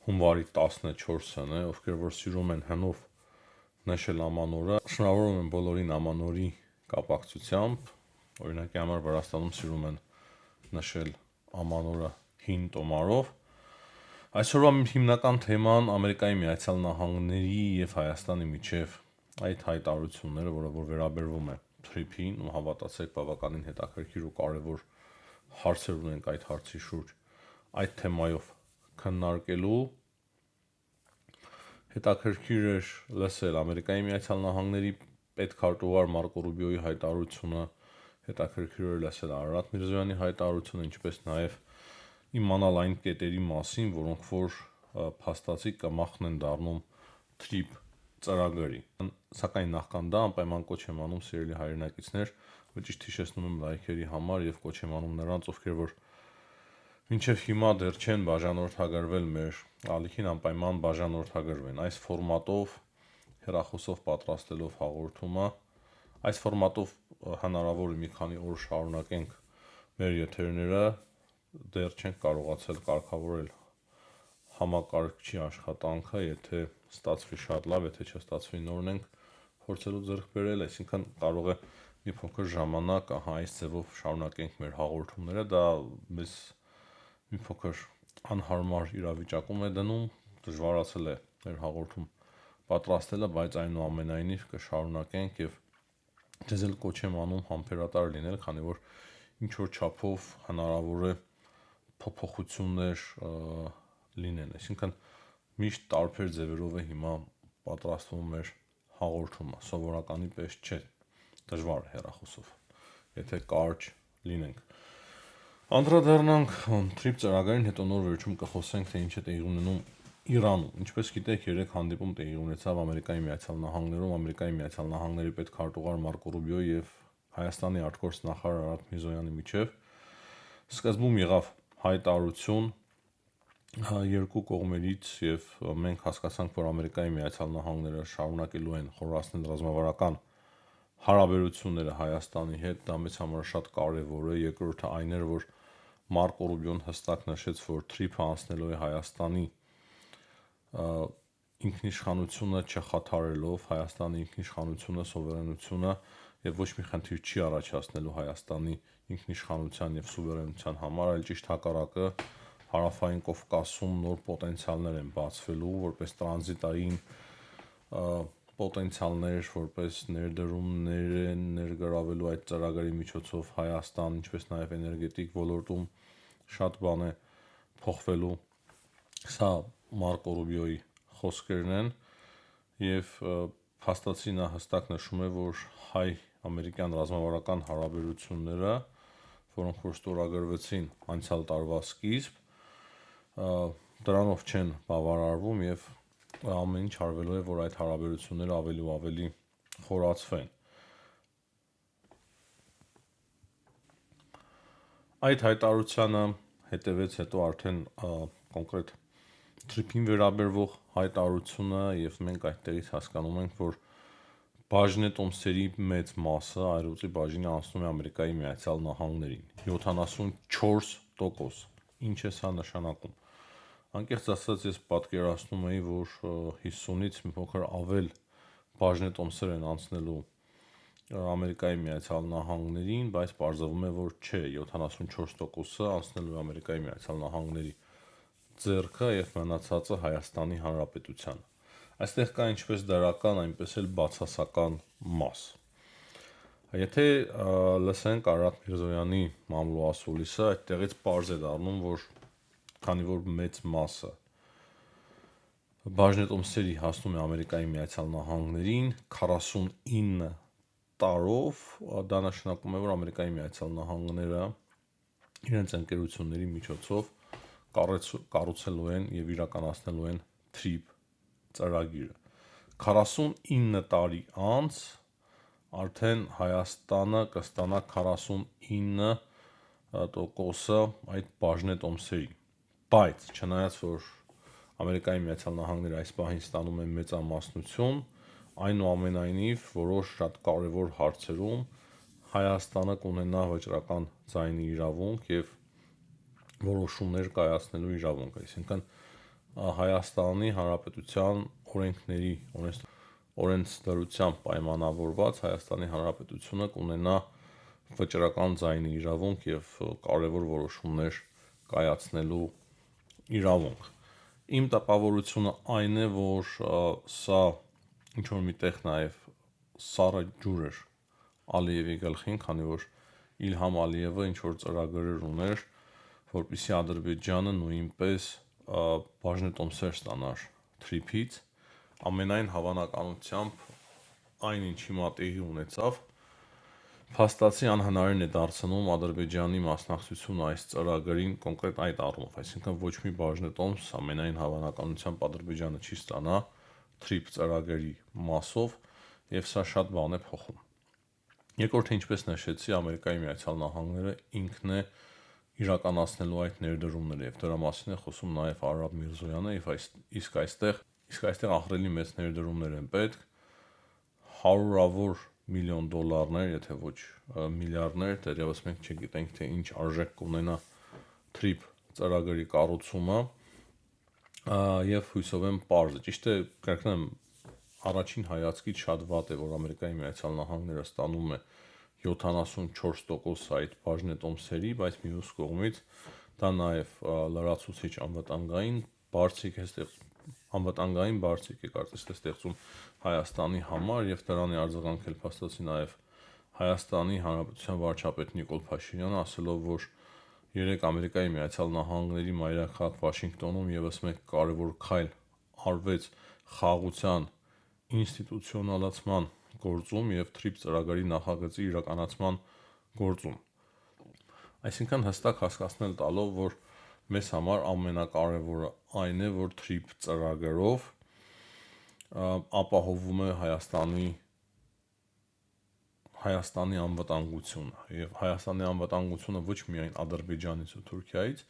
հունվարի 14-ն է, ովքեր որ սիրում են հնով նշել ամանորը, շնորհավորում եմ բոլորին ամանորի կապակցությամբ, օրինակի համար Վրաստանում սիրում են նշել ամանորը հին տոմարով։ Այսօրվա հիմնական թեման Ամերիկայի Միացյալ Նահանգների եւ Հայաստանի միջև այդ հայտարարությունները, որը որ վերաբերվում է թրիփին, ու հավատացեք, բավականին հետաքրքիր ու կարևոր հարցեր ունենք այդ հարցի շուրջ, այդ թեմայով քննարկելու։ Հետաքրքիր էր լսել Ամերիկայի Միացյալ Նահանգների պետքարտուղար Մարկո Ռուբիոյի հայտարարությունը, հետաքրքիր էր լսել Արարատ Միրզոյանի հայտարարությունը, ինչպես նաև իմանալ այն կետերի մասին, որոնք որ փաստացի կմախն են դառնում թրիփ ծրագրի։ Սակայն նախքան դա անպայման կոչ եմ անում սիրելի հայրենակիցներ, ճիշտ հիշեցնում եմ լայքերի համար եւ կոչ եմ անում նրանց, ովքեր որ մինչև հիմա դեռ չեն բաժանորդագրվել մեր ալիքին, անպայման բաժանորդագրվեն։ Այս ֆորմատով հեռախոսով պատրաստելով հաղորդումը, այս ֆորմատով հնարավոր է մի քանի օր շարունակենք մեր եթերները, դեռ չենք կարողացել կարգավորել համակարգչի աշխատանքը, եթե ստացվի շատ լավ, եթե չստացվի նորն ենք փորձելու ձեռք բերել, այսինքն կարող է մի փոքր ժամանակ այս ձևով շարունակենք մեր հաղորդումները, դա մեզ մի փոքր անհարմար իրավիճակում է դնում, դժվարացել է մեր հաղորդում պատրաստելը, բայց այնուամենայնիվ կշարունակենք եւ ձեզ էլ կոչ եմ անում համբերատար լինել, քանի որ ինչ որ չափով հնարավոր է փոփոխություններ լինեն, այսինքն միշտ տարբեր ձևերով է հիմա պատրաստվում մեր հաղորդումը, սովորականի պես չէ, դժվար է հեռախոսով, եթե կարճ լինենք։ Անդրադառնանք թրիփ ծրագրին, հետո նոր վերջում կխոսենք, թե ինչ է տեղի ունենում Իրանում։ Ինչպես գիտեք, 3 հանդիպում տեղի ունեցավ Ամերիկայի Միացյալ Նահանգներում, Ամերիկայի Միացյալ Նահանգների պետքարտուղար Մարկո Ռուբիոյի եւ Հայաստանի արտգործնախարար Արարատ Միրզոյանի միջև։ Սկզբում եղավ հայտարարություն երկու կողմերից եւ մենք հասկացանք, որ Ամերիկայի Միացյալ Նահանգները շարունակելու են խորացնել ռազմավարական հարաբերությունները Հայաստանի հետ, դա մեծ համար շատ կարևոր է։ Երկրորդը այն էր, որ Մարկո Ռուբիոն հստակ նշեց, որ թրիփը անցնելու է Հայաստանի ինքնիշխանությունը չխաթարելով, Հայաստանի ինքնիշխանությունը, սուվերենությունը եւ ոչ մի խնդիր չի առաջացնելու Հայաստանի ինքնիշխանության եւ սուվերենության համար, այլ ճիշտ հակառակը, Հարավային Կովկասում նոր պոտենցիալներ են բացվելու, որպես տրանզիտային պոտենցիալներ, որպես ներդրումներ են ներգրավելու այդ ծրագրի միջոցով Հայաստան, ինչպես նաև էներգետիկ ոլորտում շատ բան է փոխվելու։ Սա Մարկո Ռուբիոյի խոսքերն են եւ փաստացի նա հստակ նշում է, որ հայ-ամերիկյան ռազմավարական հարաբերությունները, որոնք որ ստորագրվեցին անցյալ տարվա սկիզբ, դրանով չեն բավարարվում եւ ամեն ինչ արվելու է, որ այդ հարաբերությունները ավելի ու ավելի խորացվեն։ Այդ հայտարարությանը հետևեց հետո արդեն կոնկրետ թրիփին վերաբերվող հայտարարությունը եւ մենք այդտեղից հասկանում ենք, որ բաժնետոմսերի մեծ մասը այրուծի բաժինը անցնում է Ամերիկայի Միացյալ Նահանգներին, 74%։ Ինչ է սա նշանակում։ Անկեղծ ասած, ես պատկերացնում էի, որ 50-ից մի փոքր ավել բաժնետոմսեր են անցնելու Ամերիկայի Միացյալ Նահանգներին, բայց պարզվում է, որ չէ, 74%-ը անցնելու է Ամերիկայի Միացյալ Նահանգների ձեռքը եւ մնացածը Հայաստանի Հանրապետության։ Այստեղ կա ինչպես դրական, այնպես էլ բացասական մաս։ Եթե լսենք Արարատ Միրզոյանի մամլո ասուլիսը, այդտեղից պարզ է դառնում, որ քանի որ մեծ մասը բաժնետոմսերի հասնում է Ամերիկայի Միացյալ Նահանգներին 49 տարով, դա նշանակում է, որ Ամերիկայի Միացյալ Նահանգները իրենց ընկերությունների միջոցով կառուցելու են եւ իրականացնելու են թրիփ ծրագիրը։ 49 տարի անց արդեն Հայաստանը կստանա 49% այդ բաժնետոմսերի, բայց չնայած որ Ամերիկայի Միացյալ Նահանգները այս պահին ստանում են մեծամասնություն, այնուամենայնիվ որոշ շատ կարևոր հարցերում Հայաստանը կունենա վճռական ձայնի իրավունք եւ որոշումներ կայացնելու իրավունք, այսինքն Հայաստանի Հանրապետության օրենքների օրենսդրությամբ պայմանավորված Հայաստանի Հանրապետությունը կունենա վճռական ձայնի իրավունք եւ կարևոր որոշումներ կայացնելու իրավունք։ Իմ տպավորությունը այն է, որ սա ինչ որ միտեղ նաեւ սառը ջուր էր Ալիևի գլխին, քանի որ Իլհամ Ալիևը ինչ որ ծրագրեր ուներ, որպեսզի Ադրբեջանը նույնպես բաժնետոմսեր ստանար թրիփից, ամենայն հավանականությամբ այն ինչ հիմա տեղի ունեցավ, փաստացի անհնարին է դարձնում Ադրբեջանի մասնակցությունը այս ծրագրին կոնկրետ այդ առումով, այսինքն ոչ մի բաժնետոմս ամենայն հավանականությամբ Ադրբեջանը չի ստանա թրիփ ծրագրի մասով, եւ սա շատ բան է փոխում։ Երկրորդը, ինչպես նշեցի, Ամերիկայի Միացյալ Նահանգները ինքն է իրականացնելու այդ ներդրումները եւ դրա մասին է խոսում նաեւ Արաբ Միրզոյանը եւ իսկ այստեղ ահռելի մեծ ներդրումներ են պետք, հարյուրավոր միլիոն դոլարներ, եթե ոչ միլիարդներ, դեռևս մենք չգիտենք թե ինչ արժեք կունենա թրիփ ծրագրի կառուցումը եւ հույսով եմ պարզ է։ Ճիշտ է, կրկնեմ, առաջին հայացքից շատ վատ է, որ Ամերիկայի Միացյալ Նահանգները ստանում է 74% այդ բաժնետոմսերի, բայց մյուս կողմից դա նաև լրացուցիչ անվտանգային բարձիկ է կարծես թե ստեղծում Հայաստանի համար եւ դրանի արձագանքել փաստացի նաև Հայաստանի Հանրապետության վարչապետ Նիկոլ Փաշինյանը, ասելով, որ երեք Ամերիկայի Միացյալ Նահանգների մայրաքաղաք Վաշինգտոնում եւս մեկ կարևոր քայլ արվեց խաղաղության ինստիտուցիոնալացման գործում եւ թրիփ ծրագրի նախագծի իրականացման գործում։ Այսինքն հստակ հասկացնել տալով, որ մեզ համար ամենակարևորը այն է, որ թրիփ ծրագրով ապահովում է Հայաստանի անվտանգությունը եւ Հայաստանի անվտանգությունը ոչ միայն Ադրբեջանից ու Թուրքիայից,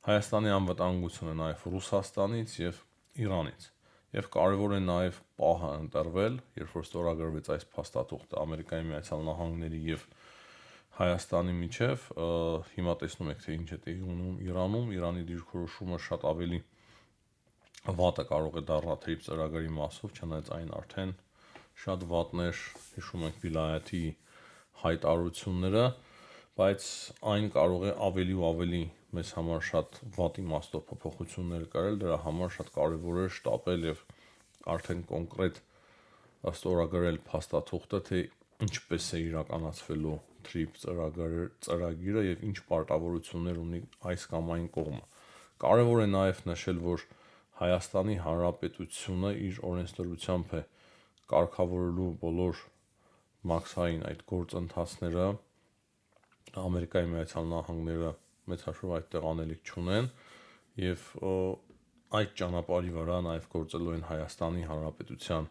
Հայաստանի անվտանգությունը նաեւ Ռուսաստանից եւ Իրանից։ Եւ կարևոր է նաեւ պահը ընտրվել, երբ որ ստորագրվեց այս փաստաթուղթը Ամերիկայի Միացյալ Նահանգների եւ Հայաստանի միջև, հիմա տեսնում եք թե ինչ է տեղի ունենում Իրանում, Իրանի դիրքորոշումը շատ ավելի վատը կարող է դառնալ թրիփ ծրագրի մասով, չնայած այն արդեն շատ վատներ, հիշում ենք Վիլայաթի հայտարարությունները, բայց այն կարող է ավելի ու ավելի մեզ համար շատ վատ իմաստով փոփոխություններ կրել, դրա համար շատ կարևոր է շտապել եւ արդեն կոնկրետ ստորագրել փաստաթուղթը, թե ինչպես է իրականացվելու թրիփ ծրագիրը եւ ինչ պարտավորություններ ունի այս կամ այն կողմը։ Կարևոր է նաեւ նշել, որ Հայաստանի Հանրապետությունը իր օրենսդրությամբ է կարգավորելու բոլոր մաքսային այդ գործընթացները, Ամերիկայի Միացյալ Նահանգները մեծ հաշվով այդտեղ անելիք չունեն եւ այդ ճանապարհի վրա նաեւ գործելու են Հայաստանի Հանրապետության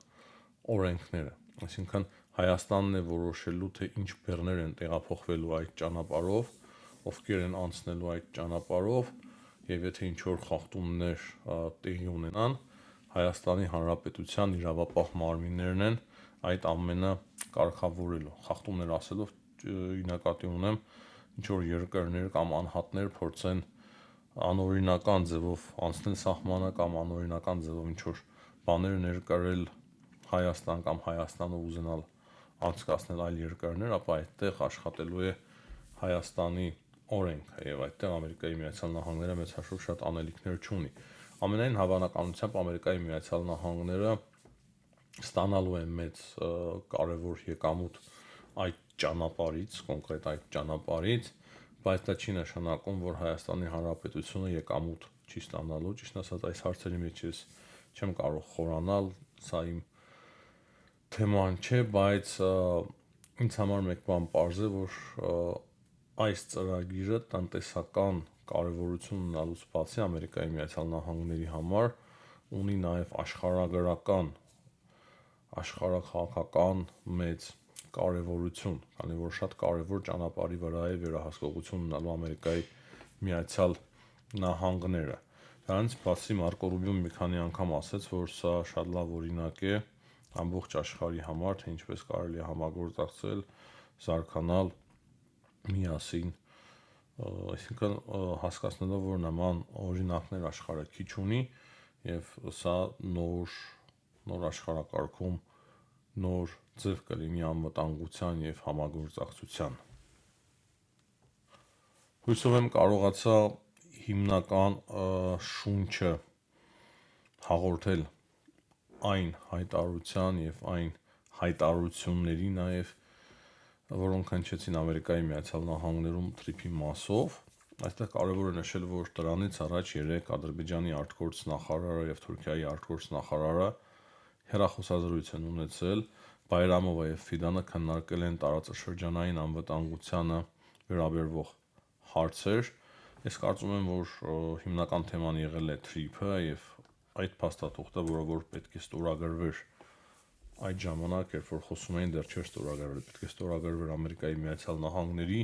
օրենքները, այսինքն Հայաստանն է որոշելու թե ինչ բեռներ են տեղափոխվելու այդ ճանապարհով, ովքեր են անցնելու այդ ճանապարհով եւ եթե ինչ որ խախտումներ տեղի ունենան, Հայաստանի Հանրապետության իրավապահ մարմիններն են այդ ամենը կարգավորելու։ Խախտումներ ասելով նկատի ունեմ ինչ որ երկրներ կամ անհատներ փորձեն անօրինական ձևով անցնել սահմանը կամ անօրինական ձևով ինչ որ բաներ ներկրել Հայաստան կամ Հայաստանով ուզենալ անցկացնել այլ երկրներ, ապա այդտեղ աշխատելու է Հայաստանի օրենքը եւ այդտեղ Ամերիկայի Միացյալ Նահանգները մեծ հաշվով շատ անելիքներ չունի։ Ամենայն հավանականությամբ Ամերիկայի Միացյալ Նահանգները ստանալու է մեծ կարևոր եկամուտ այդ ճանապարհից, կոնկրետ այդ ճանապարհից, բայց դա չի նշանակում, որ Հայաստանի Հանրապետությունը եկամուտ չի ստանալու, ճիշտ ասած այս հարցերի մեջ ես չեմ կարող խորանալ, սա իմ թեման չէ, բայց ինձ համար մեկ բան պարզ է, որ այս ծրագիրը տնտեսական կարևորություն ունենալուց բացի Ամերիկայի Միացյալ Նահանգների համար ունի նաև աշխարհաքաղաքական մեծ կարևորություն, քանի որ շատ կարևոր ճանապարհի վրա է վերահսկողություն ունենալու Ամերիկայի Միացյալ Նահանգները։ Դրանից բացի Մարկո Ռուբիոն մի քանի անգամ ասաց, որ սա շատ լավ օրինակ է ամբողջ աշխարհի համար, թե ինչպես կարելի է համագործակցել, զարգանալ միասին, այսինքն հասկացնելով, որ նման օրինակներ աշխարհը քիչ ունի, եւ սա նոր աշխարհակարգում նոր ձև կլինի անվտանգության եւ համագործակցության։ Հույսով եմ կարողացա հիմնական շունչը հաղորդել այն հայտարարության եւ այն հայտարարությունների նաեւ, որոնք հնչեցին Ամերիկայի Միացյալ Նահանգներում թրիփի մասով։ Այստեղ կարևոր է նշել, որ դրանից առաջ 3 Ադրբեջանի արտգործ նախարարը եւ Թուրքիայի արտգործ նախարարը հեռախոսազրույց են ունեցել, Բայրամովը եւ Ֆիդանը քննարկել են տարածաշրջանային անվտանգությանը վերաբերող հարցեր։ Ես կարծում եմ, որ հիմնական թեման եղել է թրիփը եւ այդ փաստաթուղթը, որը պետք է ստորագրվեր այդ ժամանակ, երբ որ խոսում էին, դեռ չէր ստորագրվել, պետք է ստորագրվեր Ամերիկայի Միացյալ Նահանգների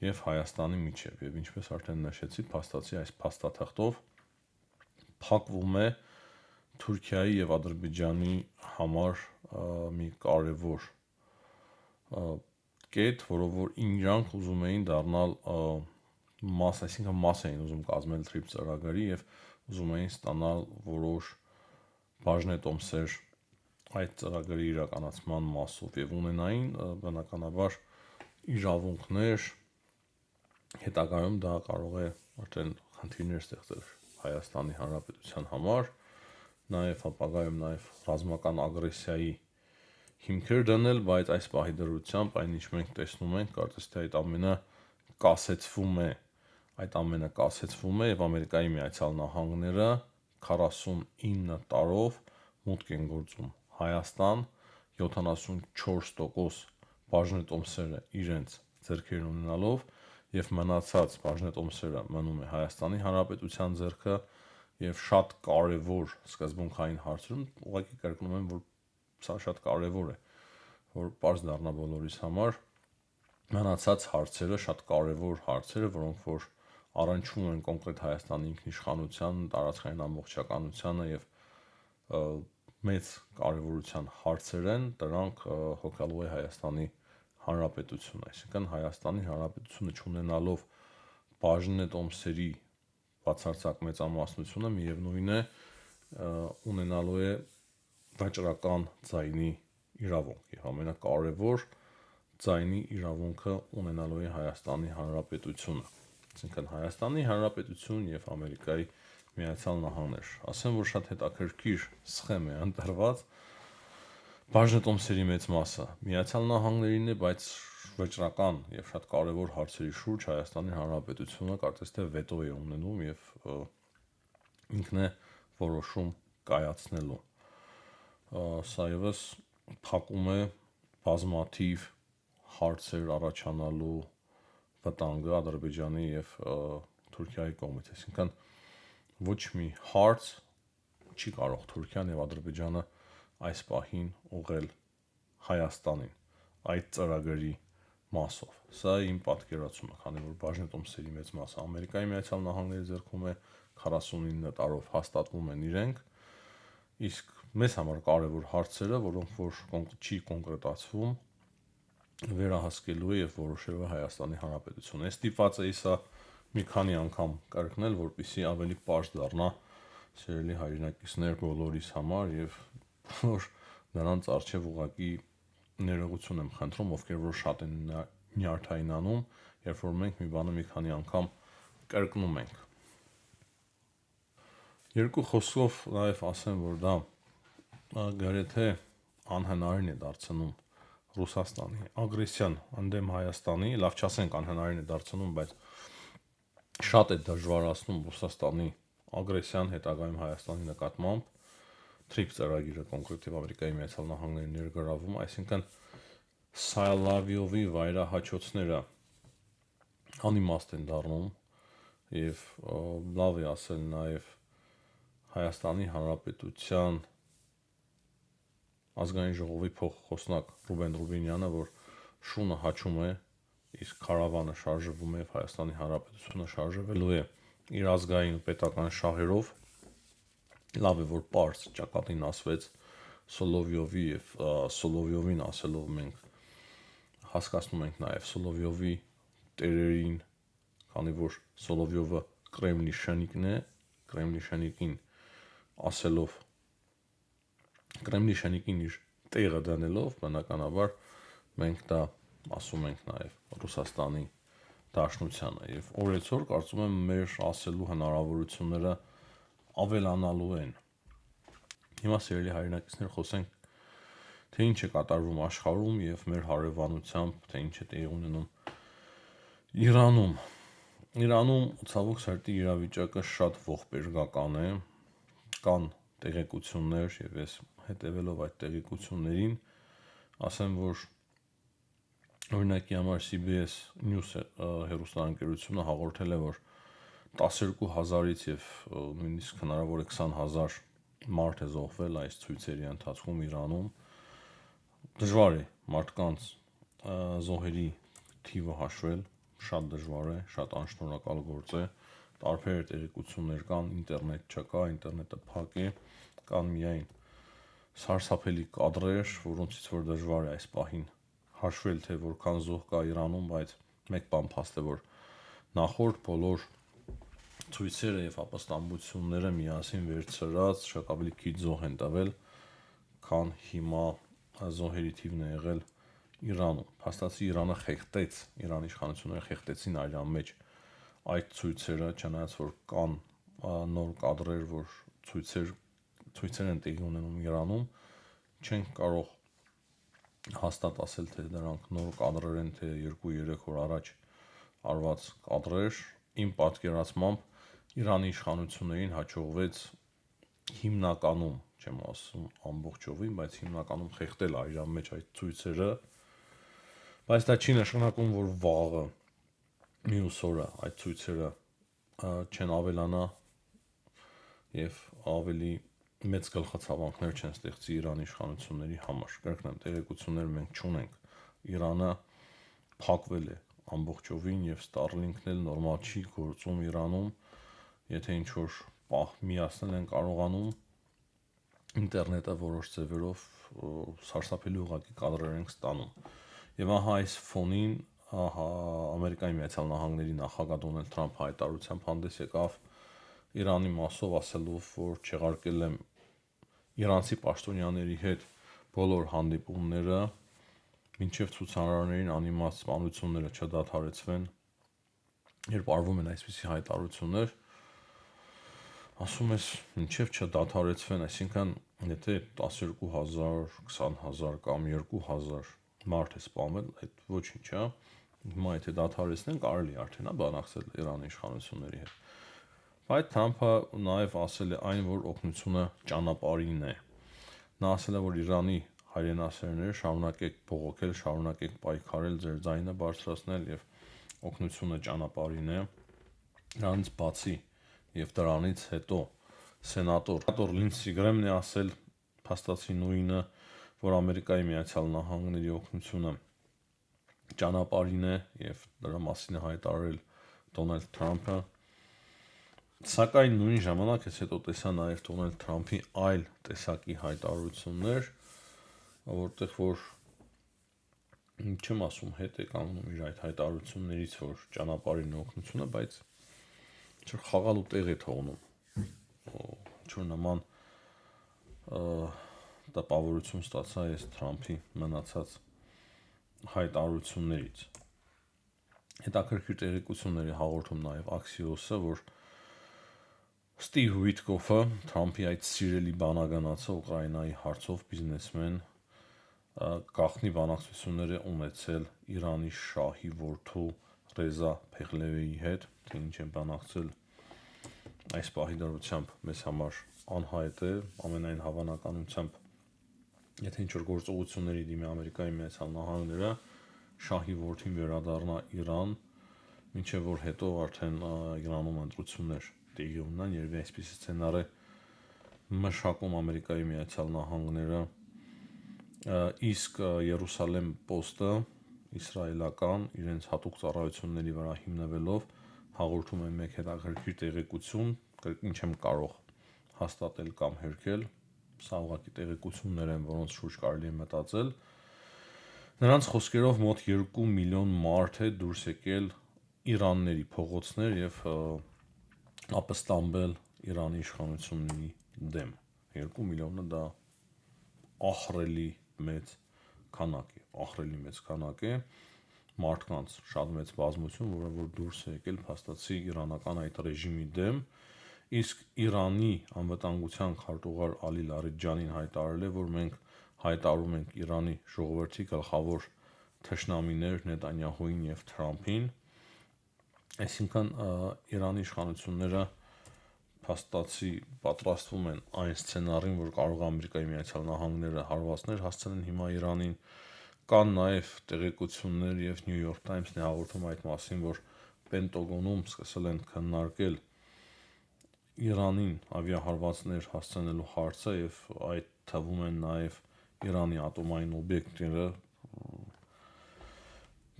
եւ Հայաստանի միջեւ, եւ ինչպես արդեն նշեցի, փաստացի այս փաստաթղթով փակվում է Թուրքիայի եւ Ադրբեջանի համար մի կարևոր կետ, որով որ իրանք ուզում էին դառնալ այսինքն մաս էին ուզում կազմել թրիփ ծրագրի եւ ուզում էին ստանալ որոշ բաժնետոմսեր այդ ծրագրի իրականացման մասով եւ ունենային բնականաբար իրավունքներ, հետագայում դա կարող է արդեն խնդիրներ ստեղծել Հայաստանի Հանրապետության համար, նաեւ ապագայում նաեւ ռազմական ագրեսիայի հիմքեր դնել, բայց այս պահի դրությամբ այն ինչ մենք տեսնում ենք, կարծես թե այդ ամենը կասեցվում է եւ Ամերիկայի Միացյալ Նահանգները 49 տարով մուտք են գործում Հայաստան, 74% բաժնետոմսերը իրենց ձեռքերն ունենալով եւ մնացած բաժնետոմսերը մնում է Հայաստանի Հանրապետության ձեռքը եւ շատ կարեւոր սկզբունքային հարցերում ուղղակի կրկնում եմ, որ սա շատ կարեւոր է, որ պարզ դառնա բոլորիս համար, մնացած հարցերը շատ կարեւոր հարցերը, որոնք որ առնչվում են կոնկրետ Հայաստանի ինքնիշխանության, տարածքային ամբողջականությանը եւ մեծ կարեւորության հարցեր են, դրանք հոգալու է Հայաստանի Հանրապետությունը, այսինքն Հայաստանի Հանրապետությունը չունենալով բաժնետոմսերի բացարձակ մեծամասնությունը միևնույն է ունենալու է վաճառական ձայնի իրավունք եւ ամենակարևոր ձայնի իրավունքը ունենալու է Հայաստանի Հանրապետությունը, այսինքն Հայաստանի Հանրապետություն եւ Ամերիկայի Միացյալ Նահանգներ։ Ասեմ, որ շատ հետաքրքիր սխեմ է ընտրված բաժնետոմսերի մեծ մասը Միացյալ Նահանգներին է, բայց վճռական եւ շատ կարեւոր հարցերի շուրջ Հայաստանի Հանրապետությունը կարծես թե վետո է ունենում եւ ինքն է որոշում կայացնելու։ Սա եւս փակում է բազմաթիվ հարցեր առաջանալու վտանգը Ադրբեջանի եւ Թուրքիայի կողմից, այսինքն ոչ մի հարց չի կարող Թուրքիան եւ Ադրբեջանը այս պահին ուղղել Հայաստանին այդ ծրագրի մասով։ Սա իմ պատկերացումը, քանի որ բաժնետոմսերի մեծ մասը Ամերիկայի Միացյալ Նահանգների ձեռքում է 49 տարով հաստատվում են իրենք, իսկ մեզ համար կարևոր հարցերը, որոնք որ չի կոնկրետացվում, վերահսկելու է եւ որոշելու է Հայաստանի Հանրապետությունը։ Ես ստիպված էի սա մի քանի անգամ կրկնել, որպեսզի ավելի պարզ դառնա սիրելի հայրենակիցներ բոլորիս համար եւ որ նրանց արժեվ ուղակի ներողություն եմ խնդրում, ովքեր որ շատ են նյարդայնանում, երբ որ մենք մի բանը մի քանի անգամ կրկնում ենք։ Երկու խոսքով նաեւ ասեմ, որ դա գրեթե անհնարին է դարձնում Ռուսաստանի ագրեսիան ընդդեմ Հայաստանի, լավ չասենք անհնարին է դարձնում, բայց շատ է դժվարացնում Ռուսաստանի ագրեսիան հետագայում Հայաստանի նկատմամբ թրիփ ծրագիրը կոնկրետ եւ Ամերիկայի Միացյալ Նահանգների ներգրավում, այսինքն Սալավիովի վայրահաչոցները անիմաստ են դառնում եւ լավ է ասել նաեւ Հայաստանի Հանրապետության ազգային ժողովի փոխխոսնակ Ռուբեն Ռուբինյանը, որ շունը հաչում է, իսկ քարավանը շարժվում է եւ Հայաստանի Հանրապետությունը շարժվելու է իր ազգային ու պետական շահերով, լավ է որ պարզ ճակատին ասվեց Սոլովյովի եւ Սոլովյովին ասելով մենք հասկացնում ենք նաեւ Սոլովյովի տերերին, քանի որ Սոլովյովը Կրեմլի շնիկն է, Կրեմլի շնիկին ասելով Կրեմլի շենիկին իր տեղը դնելով, բնականաբար մենք դա ասում ենք նաև Ռուսաստանի Դաշնությանը եւ օրեցօր կարծում եմ մեր ասելու հնարավորությունները ավելանալու են։ Հիմա սիրելի հայրենակիցներ խոսենք թե ինչ է կատարվում աշխարհում եւ մեր հարևանությամբ, թե ինչ է տեղի ունենում Իրանում։ Իրանում ցավոք սրտի իրավիճակը շատ ողբերգական է, կան տեղեկություններ եւ ես հետևելով այդ տեղեկություններին ասեմ, որ օրինակի համար CBS News հեռուստաընկերությունը հաղորդել է, որ 12,000-ից եւ նույնիսկ հնարավոր է 20,000 մարդ է զոհվել այս ցույցերի ընթացքում Իրանում։ Դժվար է մարդկանց զոհերի թիվը հաշվել, շատ դժվար է, շատ անշնորհակալ գործ է։ Տարբեր տեղեկություններ կան, ինտերնետ չկա, ինտերնետը փակ է, կան միայն սարսափելի կադրեր, որոնցից որ դժվար է այս պահին հաշվել, թե որքան զոհ կա Իրանում, բայց մեկ բան փաստ է, որ նախորդ բոլոր ցույցերը եւ ապստամբությունները միասին վերցրած շատ ավելի քիչ զոհ են տվել, քան հիմա զոհերի թիվն է եղել Իրանում։ Փաստացի Իրանը խեղդեց, Իրանի իշխանությունները խեղդեցին այրան մեջ այդ ցույցերը, չնայած որ կան նոր կադրեր, որ ցույցեր են տեղի ունենում Իրանում, չենք կարող հաստատ ասել, թե դրանք նոր կադրեր են, թե 2-3 օր առաջ արված կադրեր։ Իմ պատկերացմամբ Իրանի իշխանություններին հաջողվեց հիմնականում, չեմ ասում ամբողջովին, բայց հիմնականում խեղդել այրան մեջ այդ ցույցերը, բայց դա չի նշանակում, որ վաղը մյուս օրը այդ ցույցերը չեն ավելանա եւ ավելի մեծ գլխացավանքներ չեն ստեղծի Իրանի իշխանությունների համար։ Կրկնեմ, տեղեկություններ մենք չունենք։ Իրանը փակվել է ամբողջովին եւ Starlink-ն էլ նորմալ չի գործում Իրանում, եթե ինչ որ պահ միացնել են կարողանում ինտերնետը որոշ ձևերով սարսափելի ուղղակի կադրեր ենք ստանում։ Եվ ահա այս ֆոնին Ամերիկայի Միացյալ Նահանգների նախագահ Դոնալդ Թրամփը հայտարարությամբ հանդես եկավ Իրանի մասով ասելով, որ չեղարկել եմ իրանցի պաշտոնյաների հետ բոլոր հանդիպումները, մինչև ցուցարարներին անիմաց սպանությունները չդադարեցվեն, երբ արվում են այսպիսի հայտարարություններ, ասում ես մինչև չդադարեցվեն, այսինքն եթե 12,000, 20,000 կամ 2,000 մարդ է սպանվել, այդ ոչինչ է, հիմա եթե դադարեցնեն, կարելի արդեն է բանակցել Իրանի իշխանությունների հետ։ Բայց Թրամփը նաև ասել է այն, որ օգնությունը ճանապարհին է։ Նա ասել է, որ Իրանի հայրենասերները շարունակեք բողոքել, շարունակեք պայքարել, ձեր ձայնը բարձրացնել եւ օգնությունը ճանապարհին է։ Դրանից բացի եւ դրանից հետո սենատոր Լինդսի Գրեմն է ասել, փաստացի նույնը, որ Ամերիկայի Միացյալ Նահանգների օգնությունը ճանապարհին է եւ դրա մասին է հայտարարել Դոնալդ Թրամփը։ Սակայն նույն ժամանակ ես հետո տեսա նաև Դոնալդ Թրամփի այլ տեսակի հայտարարություններ, որտեղ որ չեմ ասում հետ է կանգնում իր այդ հայտարարություններից, որ ճանապարհին օգնությունը, բայց ինչ-որ խաղալու տեղ է թողնում։ Ինչ-որ նման տպավորություն ստացա ես Թրամփի մնացած հայտարարություններից։ Հետաքրքիր տեղեկությունների հաղորդում նաև Axios-ը, որ Ստիվ Ուիտկոֆը, Թրամփի այդ սիրելի բանականացը Ուկրաինայի հարցով բիզնեսմեն, գաղտնի բանակցություններ է ունեցել Իրանի շահի որդու Ռեզա Փեխլևիի հետ, թե ինչ են բանակցել այս պահի դրությամբ մեզ համար անհայտ է, ամենայն հավանականությամբ, եթե ինչ-որ գործողությունների դիմի Ամերիկայի Միացյալ Նահանգները, շահի որդին վերադառնա Իրան, մինչև որ հետո արդեն Իրանում ընտրություններ տեղի ունենան, երևի այսպիսի սցենար է մշակում Ամերիկայի Միացյալ Նահանգները, իսկ Երուսալեմ Պոստը իսրայելական իրենց հատուկ ծառայությունների վրա հիմնվելով հաղորդում է մեկ հետաքրքիր տեղեկություն, կրկին չեմ կարող հաստատել կամ հերքել, սա ուղղակի տեղեկություններ են, որոնց շուրջ կարելի է մտածել։ Նրանց խոսքերով մոտ 2 միլիոն մարդ է դուրս եկել Իրանների փողոցներ եւ ապստամբել Իրանի իշխանությունների դեմ։ 2 միլիոնը դա ահռելի մեծ քանակ է մարդկանց շատ մեծ բազմություն, որը որ դուրս է եկել փաստացի իրանական այդ ռեժիմի դեմ, իսկ Իրանի անվտանգության քարտուղար Ալի Լարիջանին հայտարարել է, որ մենք հայտարարում ենք Իրանի ժողովրդի գլխավոր թշնամիներ Նետանյահուին եւ Թրամփին, այսինքն Իրանի իշխանությունները փաստացի պատրաստվում են այն սցենարին, որ կարող է Ամերիկայի Միացյալ Նահանգները հարվածներ հասցնեն հիմա Իրանին, կան նաև տեղեկություններ եւ New York Times-ն է հաղորդում այդ մասին, որ Պենտագոնում սկսել են քննարկել Իրանին ավիահարվածներ հասցնելու հարցը եւ այդ թվում են նաև Իրանի ատոմային օբյեկտները։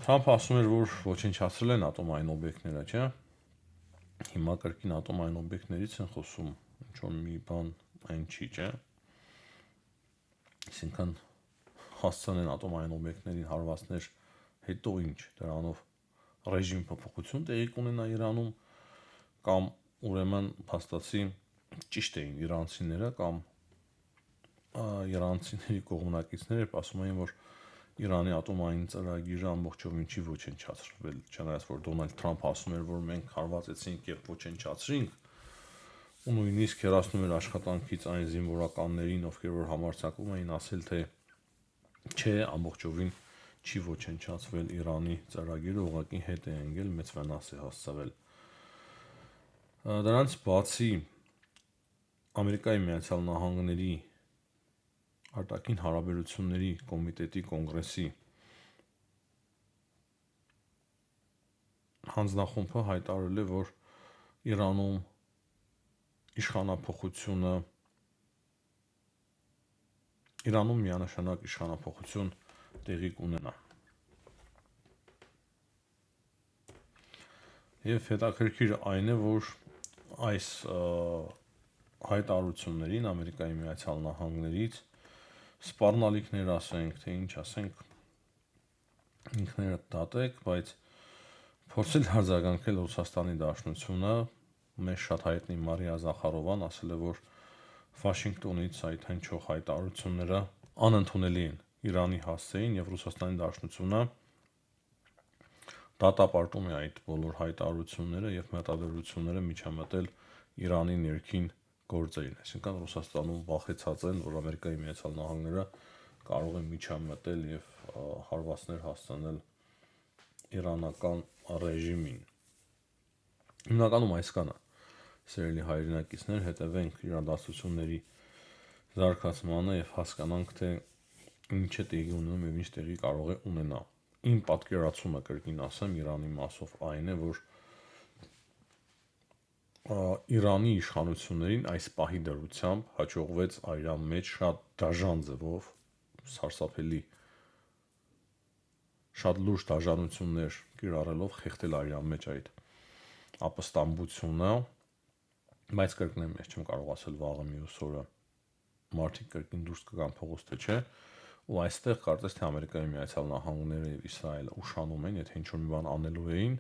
Թրամփը ասում էր, որ ոչնչացրել են ատոմային օբյեկտները, չէ՞։ Հիմա կրկին ատոմային օբյեկտներից են խոսում, ինչ որ մի բան այն չի, չէ՞։ Այսինքն հասցնեն ատոմային օբյեկտներին հարվածներ, հետո ինչ, դրանով ռեժիմ փոփոխություն տեղի կունենա Իրանում, կամ ուրեմն փաստացի ճիշտ էին իրանցիները կամ իրանցիների կողմնակիցները ասում էին, որ Իրանի ատոմային ծրագիրը ամբողջովին չի ոչնչացրվել, չնայած որ Դոնալդ Թրամփը ասում էր, որ մենք հարվածեցինք եւ ոչնչացրինք, ու նույնիսկ հեռացնում էր աշխատանքից այն զինվորականներին, ովքեր որ համարձակվում էին ասել, թե չէ, ամբողջովին չի ոչնչացվել Իրանի ծրագիրը, ուղղակի հետ է ընկել, մեծ վնաս է հասցվել։ Դրանից բացի Ամերիկայի Միացյալ Նահանգների արտաքին հարաբերությունների կոմիտետի կոնգրեսի հանձնախումբը հայտարարել է, որ Իրանում միանշանակ իշխանափոխություն տեղի կունենա։ Եվ հետաքրքիր այն է, որ այս հայտարարություններին Ամերիկայի Միացյալ Նահանգներից սպառնալիքներ ասենք, թե ինչ ասենք, ինքներդ դատեք, բայց փորձել արձագանքել Ռուսաստանի Դաշնությունը, մեզ շատ հայտնի Մարիա Զախարովան ասել է, որ Վաշինգտոնից այդ հնչող հայտարարությունները անընդունելի են Իրանի հասցեին եւ Ռուսաստանի Դաշնությունը դատապարտում է այդ բոլոր հայտարարությունները եւ մտադրությունները միջամտել Իրանի ներքին գործերին, այսինքն Ռուսաստանում վախեցած են, որ Ամերիկայի Միացյալ Նահանգները կարող են միջամտել եւ հարվածներ հասցնել իրանական ռեժիմին։ Հիմնականում այսքանը, սիրելի հայրենակիցներ, հետևենք իրադարձությունների զարգացմանը եւ հասկանանք, թե ինչ է տեղի ունենում եւ ինչ տեղի կարող է ունենա։ Իմ պատկերացումը կրկին ասեմ Իրանի մասով այն է, որ Իրանի իշխանություններին այս պահի դրությամբ հաջողվեց այրան մեջ շատ դաժան ձևով, սարսափելի, շատ լուրջ դաժանություններ կիրառելով խեղդել այրան մեջ այդ ապստամբությունը, բայց կրկնեմ, ես չեմ կարող ասել վաղը մյուս օրը մարդիկ կրկին դուրս կգան փողոց, թե չէ, ու այստեղ կարծես թե Ամերիկայի Միացյալ Նահանգները եւ Իսրայելը ուշանում են, եթե ինչ-որ մի բան անելու էին,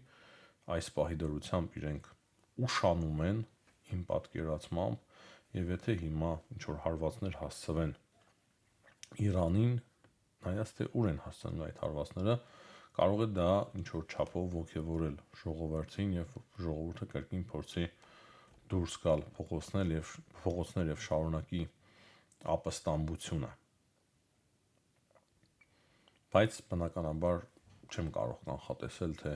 այս պահի դրությամբ իրենք ուշանում են իմ պատկերացմամբ, եւ եթե հիմա ինչ-որ հարվածներ հասցվեն Իրանին, նայած թե ուր են հասցնելու այդ հարվածները, կարող է դա ինչ-որ չափով ոգևորել ժողովրդին եւ ժողովուրդը կրկին փորձի դուրս գալ փողոցներ եւ շարունակի ապստամբությունը։ Բայց բնականաբար չեմ կարող կանխատեսել, թե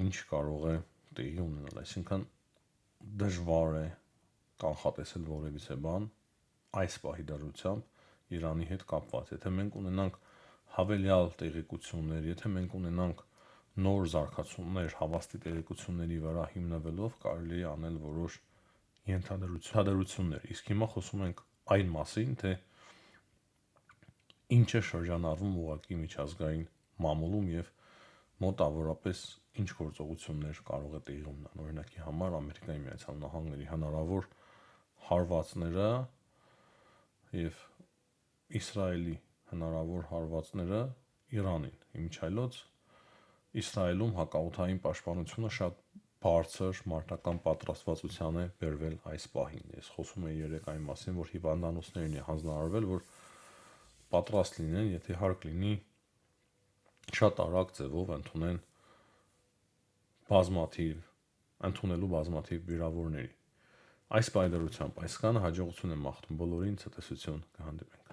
ինչ կարող է տեղի ունենալ, այսինքն դժվար է կանխատեսել որևիցե բան այս պահի դրությամբ Իրանի հետ կապված։ Եթե մենք ունենանք հավելյալ տեղեկություններ, եթե մենք ունենանք նոր զարգացումներ, հավաստի տեղեկությունների վրա հիմնվելով կարելի է անել որոշ ենթադրություններ։ Իսկ հիմա խոսում ենք այն մասին, թե ինչ է շրջանառվում ուղղակի միջազգային մամուլում եւ մոտավորապես ինչ գործողություններ կարող է տեղի ունենալ։ Օրինակի համար Ամերիկայի Միացյալ Նահանգների հնարավոր հարվածները եւ Իսրայելի հնարավոր հարվածները Իրանին։ Իմիջիայլոց Իսրայելում հակաօդային պաշտպանությունը շատ բարձր մարտական պատրաստվածության է բերվել այս պահին։ Ես խոսում եմ երեք այն մասին, որ հիվանդանոցներին է հանձնարարվել, որ պատրաստ լինեն, եթե հարկ լինի, շատ արագ ձևով ընդունելու բազմաթիվ վիրավորների։ Այս պայմանությամբ այսքանը հաջողություն եմ մաղթում բոլորին, ցտեսություն, կհանդիպենք։